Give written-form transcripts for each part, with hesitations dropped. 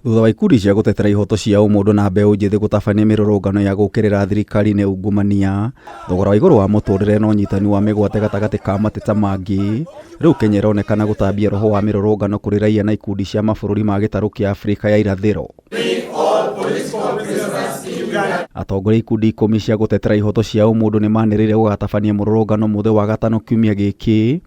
Thutha wa ikundi cia gutetera ihoto cia umundu na mbeu njithi gutabania mirurungano ya gukirira thirikari ni ungumania, thogora wa iguru wa muturire na unyitani wa migwate gatagati ka mateta mangi, riu Kenya ironekana gutambia roho wa mirurungano kuri raia na ikundi cia mabururi ma gitaru kia Afrika ya irathiro. Atongoria ikundi 10 cia gutetera ihoto cia umundu ni manirire gugatabania mururungano muthe wa gatano kiumia giki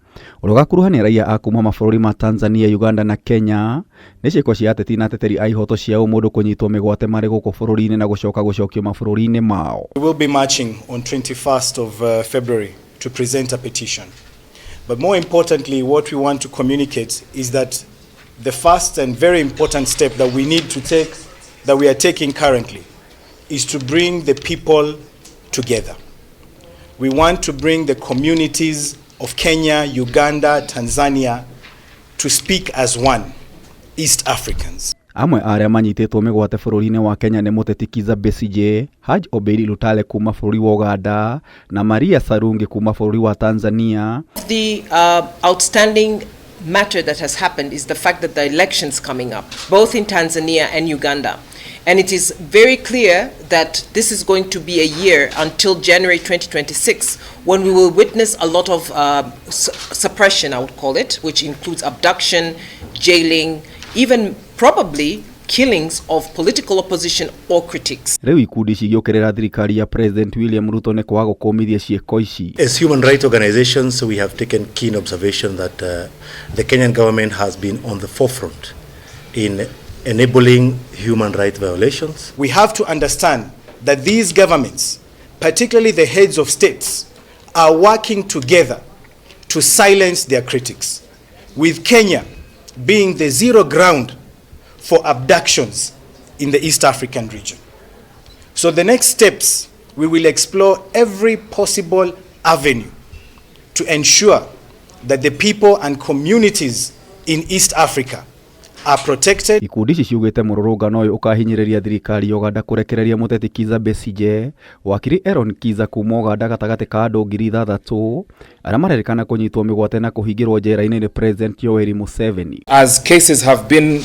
urugakuruhania raia a kuma mabururi ma Tanzania, Uganda na Kenya ni ciiko cia ateti na ateteri a ihoto cia umundu kunyitwo migwate mari guku bururi-ini na gucoka gucokio mabururi-ini mao. We will be marching on 21st of February to present a petition. But more importantly, what we want to communicate is that the first and very important step that we need to take, that we are taking currently, is to bring the people together. We want to bring the communities of Kenya, Uganda, Tanzania to speak as one, East Africans. Amwe aria manyititwo migwate bururi-ini wa Kenya ni muteti Kizza Besigye, Haji Obeid Lutale kuma bururi wa Uganda na Maria Sarungi kuma bururi wa Tanzania. The outstanding matter that has happened is the fact that the elections coming up, both in Tanzania and Uganda. And it is very clear that this is going to be a year until January 2026 when we will witness a lot of suppression, I would call it, which includes abduction, jailing, even probably killings of political opposition or critics. Riu ikundi cigiukirira thirikari ya President William Ruto ne kwa gukumithia cieko ici. As human rights organizations, we have taken keen observation that the Kenyan government has been on the forefront in enabling human rights violations. We have to understand that these governments, particularly the heads of states, are working together to silence their critics, with Kenya being the zero ground for abductions in the East African region. So the next steps, we will explore every possible avenue to ensure that the people and communities in East Africa are protected. Ikundi ciugite mururungano uyu ukahinyiriria thirikari Uganda kurekereria muteti Kizza Besigye, wakiri Aaron Kizza kuma Uganda gatagati ka andu 6,000 aria marerikana kunyitwo migwate na kuhingirwo njera-ini ni President Yoweri Museveni. As cases have been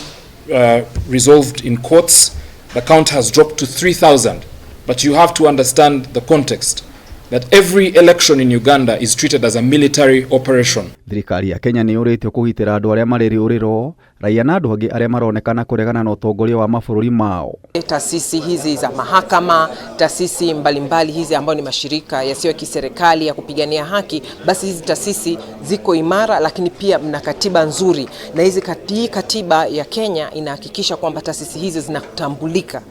resolved in courts, the count has dropped to 3,000. But you have to understand the context that every election in Uganda is treated as a military operation. Thirikari ya Kenya ni yuritio kugitira andu aria mariri uriro, raia na andu angi aria maronekana kuregana na utongoria wa mabururi mao. Taasisi hizi za mahakama, taasisi mbalimbali hizi ambayo ni mashirika yasiyo ya kiserikali ya kupigania haki, basi hizi taasisi ziko imara, lakini pia mna katiba nzuri, na hizi katiba ya Kenya inahakikisha kwamba taasisi hizi zinatambulika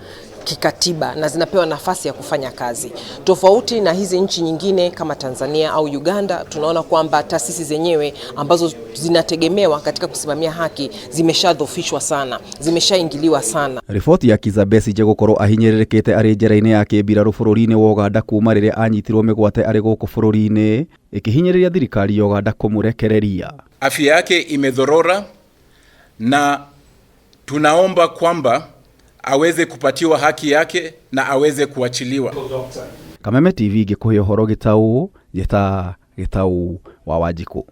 kikatiba na zinapewa nafasi ya kufanya kazi. Tofauti na hizi nchi nyingine kama Tanzania au Uganda, tunaona kwamba taasisi zenyewe ambazo zinategemewa katika kusimamia haki zimeshadhofishwa sana, zimeshaingiliwa sana. Ripoti ya Kizza Besigye gukorwo ahinyiririkite ari njera-ini ya kibiraru bururi-ini wa Uganda kuma riria anyitirwo migwate ari guku bururi-ini, ikihinyiriria thirikari ya Uganda kumurekereria. Afya yake imedhorora na tunaomba kwamba aweze kupatiwa haki yake na aweze kuachiliwa. Kameme TV gikuhe uhoro gitau wa Wanjiku.